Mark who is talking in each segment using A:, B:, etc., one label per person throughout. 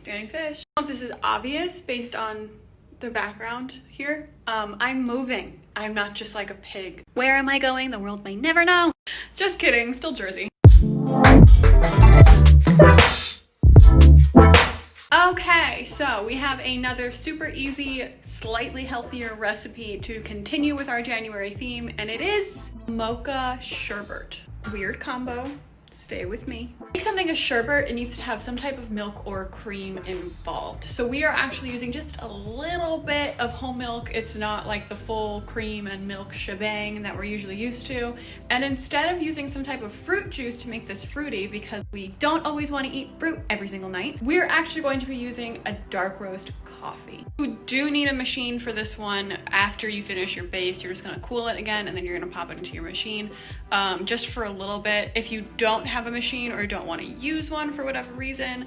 A: Standing fish. I don't know if this is obvious based on the background here. I'm moving. I'm not just like a pig. Where am I going? The world may never know. Just kidding, still Jersey. Okay, so we have another super easy, slightly healthier recipe to continue with our January theme, and it is Mocha Sherbert. Weird combo. Stay with me. To make something a sherbet, it needs to have some type of milk or cream involved. So we are actually using just a little bit of whole milk. It's not like the full cream and milk shebang that we're usually used to. And instead of using some type of fruit juice to make this fruity, because we don't always want to eat fruit every single night, we're actually going to be using a dark roast coffee. You do need a machine for this one. After you finish your base, you're just going to cool it again, and then you're going to pop it into your machine just for a little bit. If you don't have a machine or don't want to use one for whatever reason,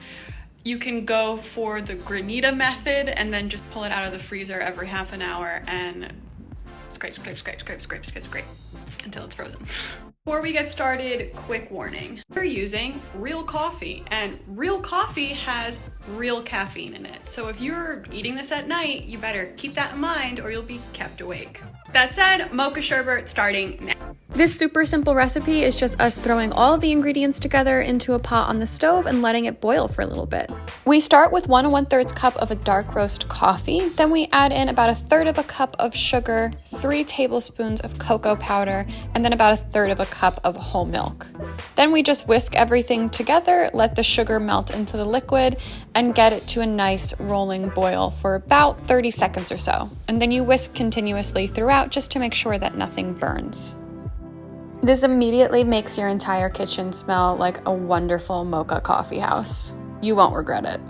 A: you can go for the granita method and then just pull it out of the freezer every half an hour and scrape until it's frozen. Before we get started, quick warning. We're using real coffee, and real coffee has real caffeine in it. So if you're eating this at night, you better keep that in mind or you'll be kept awake. That said, Mocha Sherbet starting now. This super simple recipe is just us throwing all the ingredients together into a pot on the stove and letting it boil for a little bit. We start with 1 1/3 cup of a dark roast coffee. Then we add in about 1/3 of a cup of sugar, 3 tablespoons of cocoa powder, and then about 1/3 of a cup of whole milk. Then we just whisk everything together, let the sugar melt into the liquid, and get it to a nice rolling boil for about 30 seconds or so. And then you whisk continuously throughout just to make sure that nothing burns. This immediately makes your entire kitchen smell like a wonderful mocha coffee house. You won't regret it.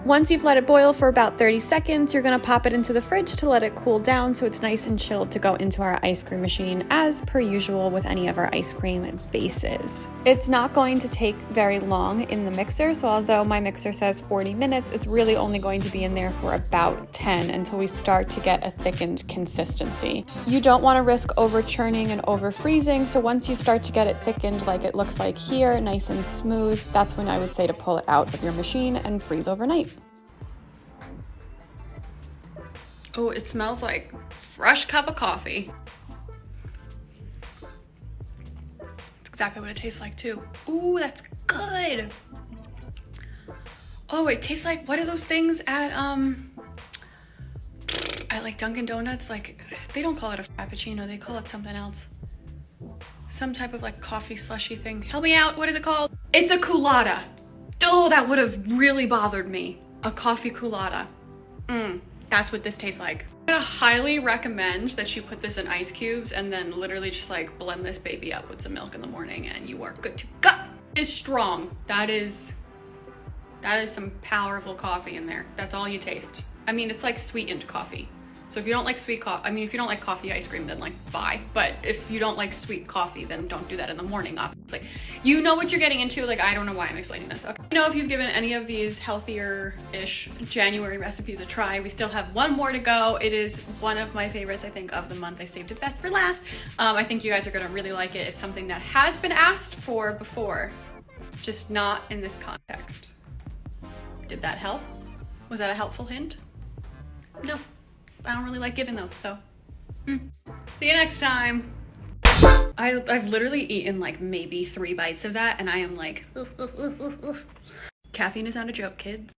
A: Once you've let it boil for about 30 seconds, you're going to pop it into the fridge to let it cool down so it's nice and chilled to go into our ice cream machine, as per usual with any of our ice cream bases. It's not going to take very long in the mixer, so although my mixer says 40 minutes, it's really only going to be in there for about 10 until we start to get a thickened consistency. You don't want to risk over churning and over freezing, so once you start to get it thickened like it looks like here, nice and smooth, that's when I would say to pull it out of your machine and freeze overnight. Oh, it smells like fresh cup of coffee. That's exactly what it tastes like too. Ooh, that's good. Oh, it tastes like, what are those things at like Dunkin' Donuts? Like, they don't call it a frappuccino, they call it something else. Some type of like coffee slushy thing. Help me out, what is it called? It's a culotta. Oh, that would have really bothered me. A coffee culotta. That's what this tastes like. I'm gonna highly recommend that you put this in ice cubes and then literally just like blend this baby up with some milk in the morning and you are good to go. It's strong. That is some powerful coffee in there. That's all you taste. I mean, it's like sweetened coffee. So if you don't like sweet coffee, if you don't like coffee ice cream, then like bye. But if you don't like sweet coffee, then don't do that in the morning, obviously. You know what you're getting into. Like, I don't know why I'm explaining this. Okay. You know, if you've given any of these healthier-ish January recipes a try, we still have one more to go. It is one of my favorites, I think, of the month. I saved it best for last. I think you guys are gonna really like it. It's something that has been asked for before, just not in this context. Did that help? Was that a helpful hint? No. I don't really like giving those, so. See you next time. I've literally eaten like maybe 3 bites of that and I am like, caffeine is not a joke, kids.